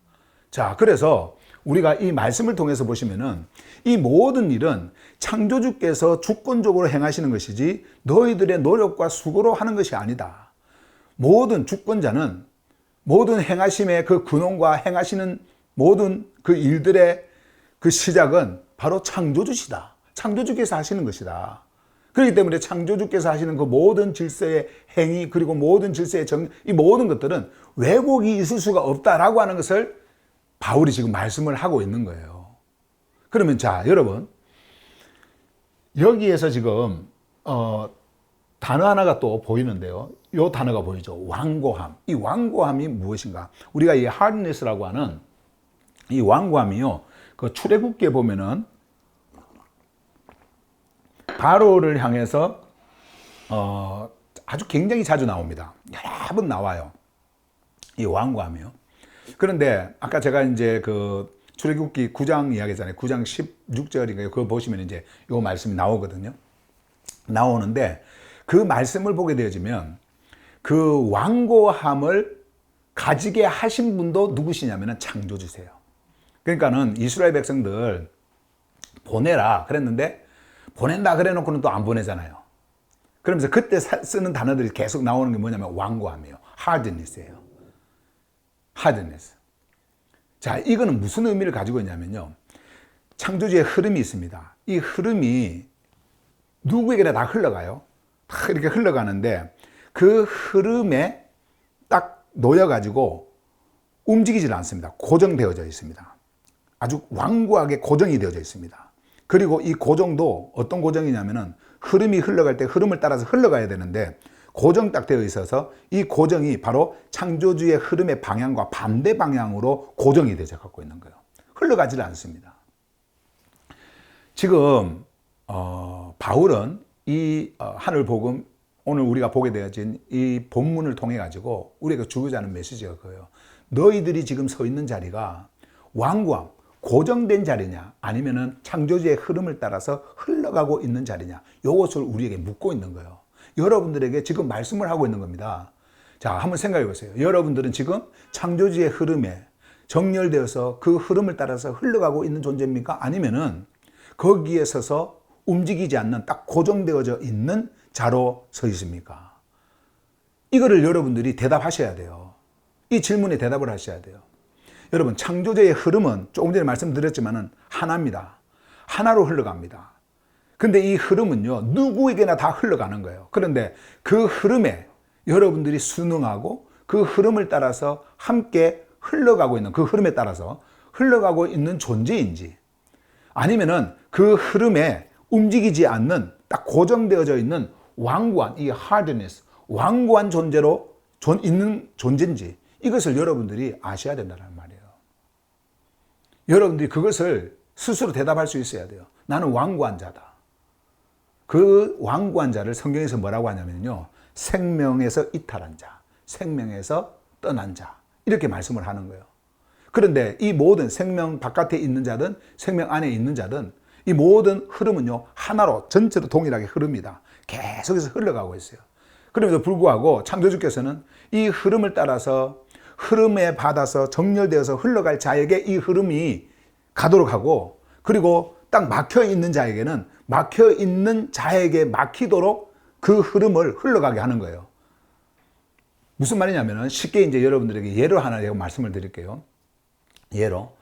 자, 그래서 우리가 이 말씀을 통해서 보시면은 이 모든 일은 창조주께서 주권적으로 행하시는 것이지 너희들의 노력과 수고로 하는 것이 아니다. 모든 주권자는 모든 행하심의 그 근원과 행하시는 모든 그 일들의 그 시작은 바로 창조주시다. 창조주께서 하시는 것이다. 그렇기 때문에 창조주께서 하시는 그 모든 질서의 행위, 그리고 모든 질서의 이 모든 것들은 왜곡이 있을 수가 없다라고 하는 것을 바울이 지금 말씀을 하고 있는 거예요. 그러면 자, 여러분, 여기에서 지금 단어 하나가 또 보이는데요. 이 단어가 보이죠. 완고함. 이 완고함이 무엇인가? 우리가 이 hardness라고 하는 이 완고함이요. 그 출애굽기에 보면은 바로를 향해서 아주 굉장히 자주 나옵니다. 여러 번 나와요. 이 완고함이요. 그런데 아까 제가 이제 그 출애굽기 9장 이야기잖아요. 9장 16절인가요? 그거 보시면 이제 이 말씀이 나오거든요. 나오는데 그 말씀을 보게 되어지면 그 완고함을 가지게 하신 분도 누구시냐면은 창조주세요. 그러니까는 이스라엘 백성들 보내라 그랬는데 보낸다 그래 놓고는 또 안 보내잖아요. 그러면서 그때 쓰는 단어들이 계속 나오는 게 뭐냐면 완고함이에요. hardness예요. hardness. 자, 이거는 무슨 의미를 가지고 있냐면요. 창조주의 흐름이 있습니다. 이 흐름이 누구에게나 다 흘러가요. 다 이렇게 흘러가는데 그 흐름에 딱 놓여가지고 움직이질 않습니다. 고정되어져 있습니다. 아주 완고하게 고정이 되어져 있습니다. 그리고 이 고정도 어떤 고정이냐면은 흐름이 흘러갈 때 흐름을 따라서 흘러가야 되는데 고정 딱 되어 있어서 이 고정이 바로 창조주의 흐름의 방향과 반대 방향으로 고정이 되어 갖고 있는 거예요. 흘러가질 않습니다. 지금 바울은 이 하늘복음 오늘 우리가 보게 되어진 이 본문을 통해 가지고 우리가 주고자 하는 메시지가 그거예요. 너희들이 지금 서 있는 자리가 완고함, 고정된 자리냐 아니면은 창조주의 흐름을 따라서 흘러가고 있는 자리냐 이것을 우리에게 묻고 있는 거예요. 여러분들에게 지금 말씀을 하고 있는 겁니다. 자, 한번 생각해 보세요. 여러분들은 지금 창조주의 흐름에 정렬되어서 그 흐름을 따라서 흘러가고 있는 존재입니까? 아니면은 거기에 서서 움직이지 않는 딱 고정되어져 있는 자로 서 있습니까? 이거를 여러분들이 대답하셔야 돼요. 이 질문에 대답을 하셔야 돼요. 여러분, 창조주의 흐름은 조금 전에 말씀드렸지만은 하나입니다. 하나로 흘러갑니다. 근데 이 흐름은요, 누구에게나 다 흘러가는 거예요. 그런데 그 흐름에 여러분들이 순응하고 그 흐름을 따라서 함께 흘러가고 있는, 그 흐름에 따라서 흘러가고 있는 존재인지 아니면은 그 흐름에 움직이지 않는 딱 고정되어져 있는 완고한 이 hardness, 완고한 존재로 있는 존재인지 이것을 여러분들이 아셔야 된다는 말이에요. 여러분들이 그것을 스스로 대답할 수 있어야 돼요. 나는 완고한 자다. 그 완고한 자를 성경에서 뭐라고 하냐면요. 생명에서 이탈한 자, 생명에서 떠난 자 이렇게 말씀을 하는 거예요. 그런데 이 모든 생명 바깥에 있는 자든 생명 안에 있는 자든 이 모든 흐름은요. 하나로 전체로 동일하게 흐릅니다. 계속해서 흘러가고 있어요. 그럼에도 불구하고 창조주께서는 이 흐름을 따라서 흐름에 받아서 정렬되어서 흘러갈 자에게 이 흐름이 가도록 하고 그리고 딱 막혀 있는 자에게는 막혀 있는 자에게 막히도록 그 흐름을 흘러가게 하는 거예요. 무슨 말이냐면은 쉽게 이제 여러분들에게 예로 하나 제가 말씀을 드릴게요. 예로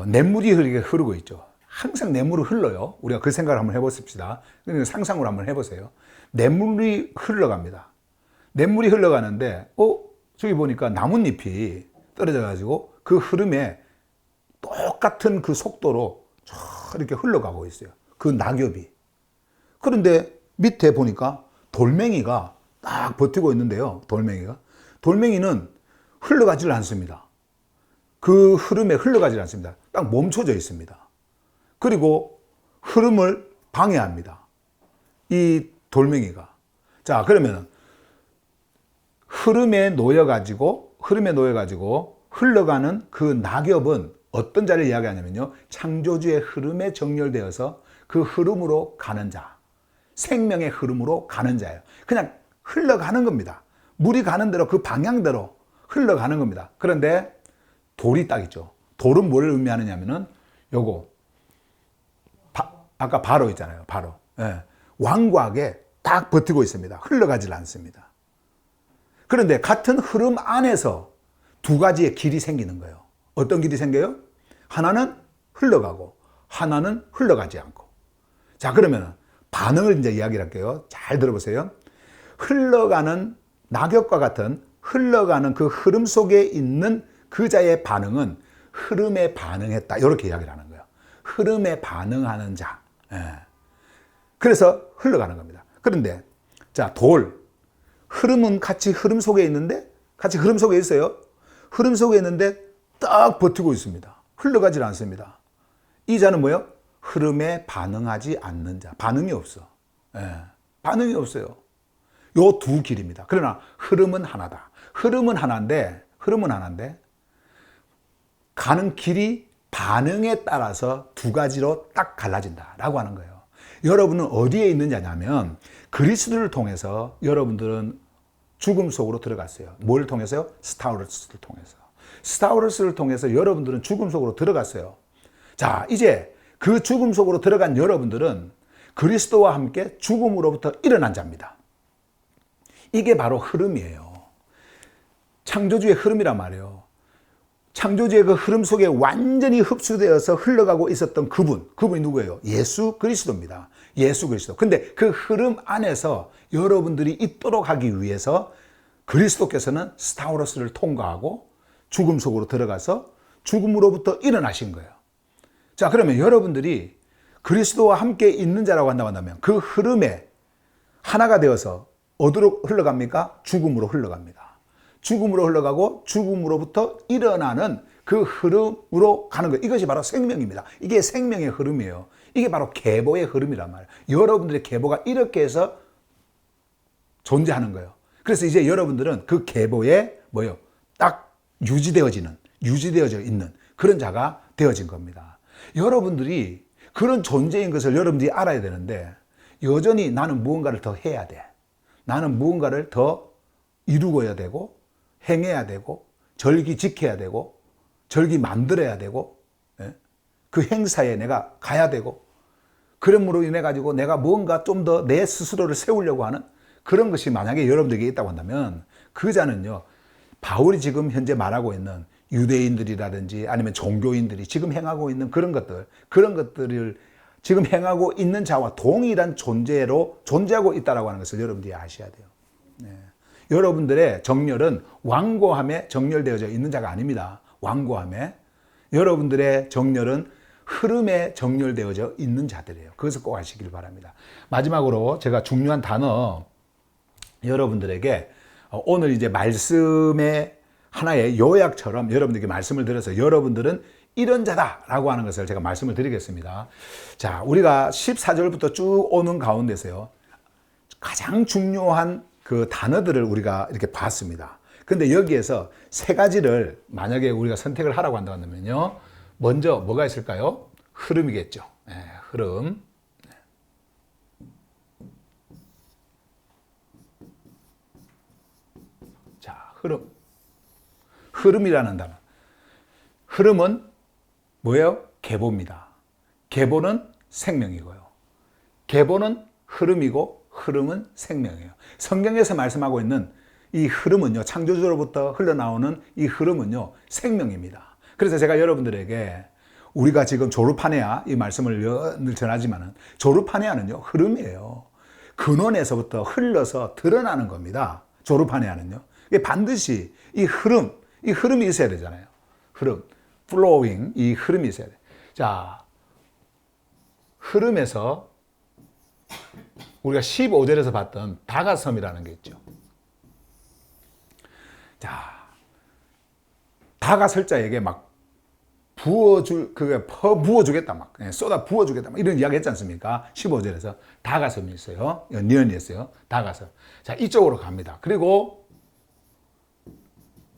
냇물이 흐르고 있죠. 항상 냇물이 흘러요. 우리가 그 생각을 한번 해보십시다. 상상으로 한번 해보세요. 냇물이 흘러갑니다. 냇물이 흘러가는데 저기 보니까 나뭇잎이 떨어져 가지고 그 흐름에 똑같은 그 속도로 이렇게 흘러가고 있어요. 그 낙엽이. 그런데 밑에 보니까 돌멩이가 딱 버티고 있는데요. 돌멩이는 흘러가질 않습니다. 그 흐름에 흘러가질 않습니다. 딱 멈춰져 있습니다. 그리고 흐름을 방해합니다. 이 돌멩이가. 자, 그러면 흐름에 놓여가지고 흘러가는 그 낙엽은 어떤 자를 이야기하냐면요. 창조주의 흐름에 정렬되어서 그 흐름으로 가는 자. 생명의 흐름으로 가는 자예요. 그냥 흘러가는 겁니다. 물이 가는 대로 그 방향대로 흘러가는 겁니다. 그런데 돌이 딱 있죠. 돌은 뭘 의미하느냐면은 요거. 아까 바로 있잖아요. 완고하게 딱 버티고 있습니다. 흘러가질 않습니다. 그런데 같은 흐름 안에서 두 가지의 길이 생기는 거예요. 어떤 길이 생겨요? 하나는 흘러가고 하나는 흘러가지 않고. 자, 그러면 반응을 이제 이야기를 할게요. 잘 들어보세요. 흘러가는 낙엽과 같은 흘러가는 그 흐름 속에 있는 그자의 반응은 흐름에 반응했다. 이렇게 이야기를 하는 거예요. 흐름에 반응하는 자. 그래서 흘러가는 겁니다. 그런데 자, 흐름은 같이 흐름 속에 있는데 같이 흐름 속에 있어요. 흐름 속에 있는데 딱 버티고 있습니다. 흘러가질 않습니다. 이 자는 뭐예요? 흐름에 반응하지 않는 자. 반응이 없어. 반응이 없어요. 요 두 길입니다. 그러나 흐름은 하나다. 흐름은 하나인데 가는 길이 반응에 따라서 두 가지로 딱 갈라진다라고 하는 거예요. 여러분은 어디에 있는 자냐면 그리스도를 통해서 여러분들은 죽음 속으로 들어갔어요. 뭘 통해서요? 스타우러스를 통해서. 스타우러스를 통해서 여러분들은 죽음 속으로 들어갔어요. 자, 이제 그 죽음 속으로 들어간 여러분들은 그리스도와 함께 죽음으로부터 일어난 자입니다. 이게 바로 흐름이에요. 창조주의 흐름이란 말이에요. 창조주의 그 흐름 속에 완전히 흡수되어서 흘러가고 있었던 그분이 누구예요? 예수 그리스도입니다. 예수 그리스도. 근데 그 흐름 안에서 여러분들이 있도록 하기 위해서 그리스도께서는 스타우러스를 통과하고 죽음 속으로 들어가서 죽음으로부터 일어나신 거예요. 자, 그러면 여러분들이 그리스도와 함께 있는 자라고 한다면 그 흐름에 하나가 되어서 어디로 흘러갑니까? 죽음으로 흘러갑니다. 죽음으로 흘러가고 죽음으로부터 일어나는 그 흐름으로 가는 거예요. 이것이 바로 생명입니다. 이게 생명의 흐름이에요. 이게 바로 계보의 흐름이란 말이에요. 여러분들의 계보가 이렇게 해서 존재하는 거예요. 그래서 이제 여러분들은 그 계보에 뭐예요? 딱 유지되어져 있는 그런 자가 되어진 겁니다. 여러분들이 그런 존재인 것을 여러분들이 알아야 되는데 여전히 나는 무언가를 더 해야 돼. 나는 무언가를 더 이루어야 되고 행해야 되고 절기 지켜야 되고 절기 만들어야 되고 그 행사에 내가 가야 되고 그럼으로 인해 가지고 내가 무언가 좀 더 내 스스로를 세우려고 하는 그런 것이 만약에 여러분들에게 있다고 한다면 그 자는요, 바울이 지금 현재 말하고 있는 유대인들이라든지 아니면 종교인들이 지금 행하고 있는 그런 것들을 지금 행하고 있는 자와 동일한 존재로 존재하고 있다라고 하는 것을 여러분들이 아셔야 돼요. 여러분들의 정렬은 완고함에 정렬되어져 있는 자가 아닙니다. 완고함에. 여러분들의 정렬은 흐름에 정렬되어져 있는 자들이에요. 그것을 꼭 아시길 바랍니다. 마지막으로 제가 중요한 단어 여러분들에게 오늘 이제 말씀의 하나의 요약처럼 여러분들에게 말씀을 드려서 여러분들은 이런 자다라고 하는 것을 제가 말씀을 드리겠습니다. 자, 우리가 14절부터 쭉 오는 가운데서요, 가장 중요한 그 단어들을 우리가 이렇게 봤습니다. 근데 여기에서 세 가지를 만약에 우리가 선택을 하라고 한다면요, 먼저 뭐가 있을까요? 흐름이겠죠. 흐름. 자, 흐름이라는 단어. 흐름은 뭐예요? 계보입니다. 계보는 생명이고요. 계보는 흐름이고 흐름은 생명이에요. 성경에서 말씀하고 있는 이 흐름은요, 창조주로부터 흘러나오는 이 흐름은요, 생명입니다. 그래서 제가 여러분들에게 우리가 지금 졸업하네야 이 말씀을 늘 전하지만은 졸업하네야는요, 흐름이에요. 근원에서부터 흘러서 드러나는 겁니다. 졸업하네야는요. 반드시 이 흐름이 있어야 되잖아요. 흐름, flowing, 이 흐름이 있어야 돼. 자, 흐름에서 우리가 15절에서 봤던 다가섬이라는 게 있죠. 자, 다가설 자에게 막 부어주겠다, 막 쏟아 부어주겠다, 막 이런 이야기 했지 않습니까? 15절에서 다가섬이 있어요. 연연이 있어요. 다가섬. 자, 이쪽으로 갑니다. 그리고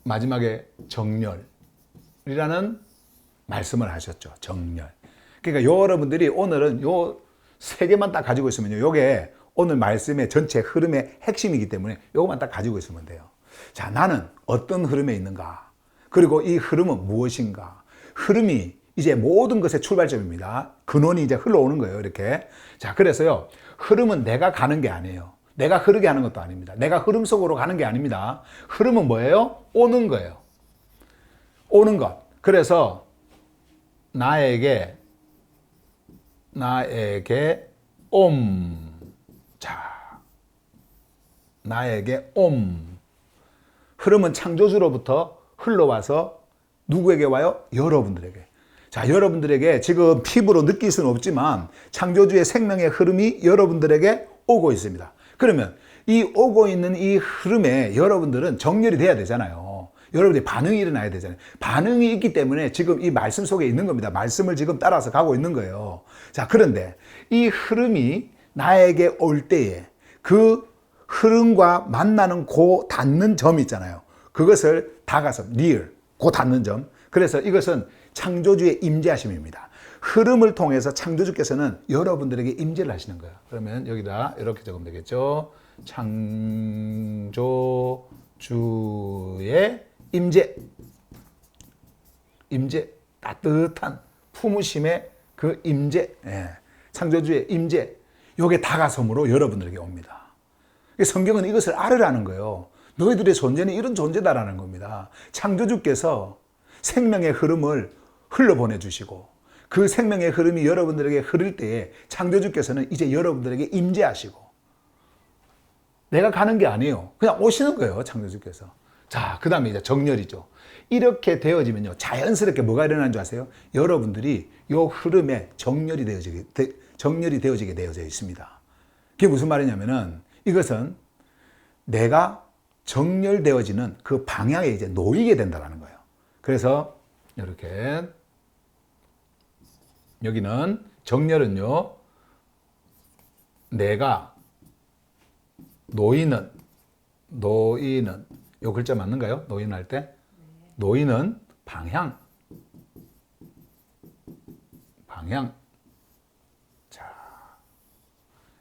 마지막에 정렬이라는 말씀을 하셨죠. 정렬. 그러니까 여러분들이 오늘은 요 세 개만 딱 가지고 있으면요, 요게 오늘 말씀의 전체 흐름의 핵심이기 때문에 요것만 딱 가지고 있으면 돼요. 자, 나는 어떤 흐름에 있는가? 그리고 이 흐름은 무엇인가? 흐름이 이제 모든 것의 출발점입니다. 근원이 이제 흘러오는 거예요, 이렇게. 자, 그래서요, 흐름은 내가 가는 게 아니에요. 내가 흐르게 하는 것도 아닙니다. 내가 흐름 속으로 가는 게 아닙니다. 흐름은 뭐예요? 오는 거예요. 오는 것. 그래서 나에게 자, 나에게 흐름은 창조주로부터 흘러와서 누구에게 와요? 여러분들에게. 자, 여러분들에게 지금 피부로 느낄 수는 없지만 창조주의 생명의 흐름이 여러분들에게 오고 있습니다. 그러면 이 오고 있는 이 흐름에 여러분들은 정렬이 돼야 되잖아요. 여러분들이 반응이 일어나야 되잖아요. 반응이 있기 때문에 지금 이 말씀 속에 있는 겁니다. 말씀을 지금 따라서 가고 있는 거예요. 자, 그런데 이 흐름이 나에게 올 때에 그 흐름과 만나는 그 닿는 점 있잖아요. 그것을 다가섬, 리얼, 그 닿는 점. 그래서 이것은 창조주의 임재하심입니다. 흐름을 통해서 창조주께서는 여러분들에게 임재를 하시는 거예요. 그러면 여기다 이렇게 적으면 되겠죠. 창조주의 임재. 임재, 따뜻한 품으심의 그 임재. 창조주의 임재. 요게 다가섬으로 여러분들에게 옵니다. 성경은 이것을 알으라는 거예요. 너희들의 존재는 이런 존재다라는 겁니다. 창조주께서 생명의 흐름을 흘러보내주시고 그 생명의 흐름이 여러분들에게 흐를 때에 창조주께서는 이제 여러분들에게 임재하시고 내가 가는 게 아니에요. 그냥 오시는 거예요. 창조주께서. 자, 그 다음에 이제 정렬이죠. 이렇게 되어지면요. 자연스럽게 뭐가 일어나는 줄 아세요? 여러분들이 이 흐름에 정렬이 되어지게 되어져 있습니다. 그게 무슨 말이냐면은 이것은 내가 정렬되어지는 그 방향에 이제 놓이게 된다는 거예요. 그래서 이렇게 여기는 정렬은요. 내가 놓이는 요 글자 맞는가요? 놓이는 할 때 놓이는 방향. 자,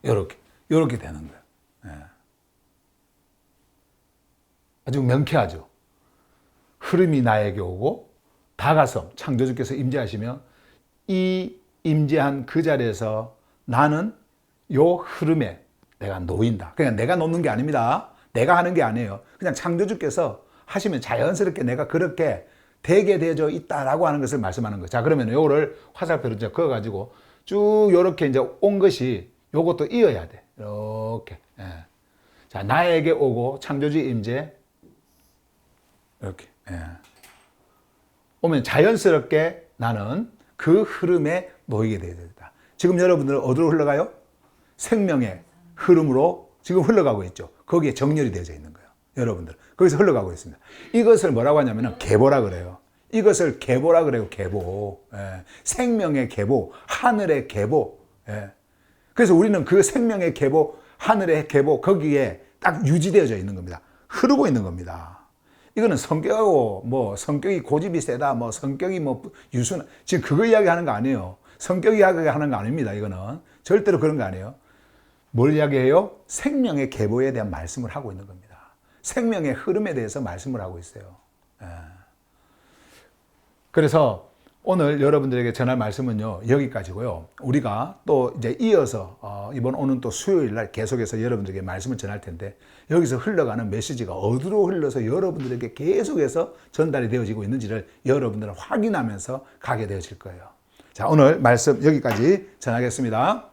요렇게 되는 거예요. 아주 명쾌하죠. 흐름이 나에게 오고 다가서 창조주께서 임재하시며 이 임재한 그 자리에서 나는 요 흐름에 내가 놓인다. 그냥 내가 놓는 게 아닙니다. 내가 하는 게 아니에요. 그냥 창조주께서 하시면 자연스럽게 내가 그렇게 되게 되어져 있다라고 하는 것을 말씀하는 거예요. 자, 그러면 요거를 화살표로 이제 그어가지고 쭉 요렇게 이제 온 것이 요것도 이어야 돼. 이렇게. 자, 나에게 오고 창조주의 임재. 이렇게. 오면 자연스럽게 나는 그 흐름에 놓이게 되어야 된다. 지금 여러분들은 어디로 흘러가요? 생명의 흐름으로 지금 흘러가고 있죠. 거기에 정렬이 되어져 있는 거예요. 여러분들. 거기서 흘러가고 있습니다. 이것을 뭐라고 하냐면 계보라 그래요. 이것을 계보라 그래요. 계보. 생명의 계보, 하늘의 계보. 그래서 우리는 그 생명의 계보, 하늘의 계보, 거기에 딱 유지되어져 있는 겁니다. 흐르고 있는 겁니다. 이거는 성격하고 뭐 성격이 고집이 세다, 뭐 성격이 뭐 유순, 지금 그거 이야기하는 거 아니에요. 성격 이야기하는 거 아닙니다. 이거는 절대로 그런 거 아니에요. 뭘 이야기해요? 생명의 계보에 대한 말씀을 하고 있는 겁니다. 생명의 흐름에 대해서 말씀을 하고 있어요. 그래서 오늘 여러분들에게 전할 말씀은요, 여기까지고요. 우리가 또 이제 이어서 이번 오는 또 수요일 날 계속해서 여러분들에게 말씀을 전할 텐데, 여기서 흘러가는 메시지가 어디로 흘러서 여러분들에게 계속해서 전달이 되어지고 있는지를 여러분들은 확인하면서 가게 되어질 거예요. 자, 오늘 말씀 여기까지 전하겠습니다.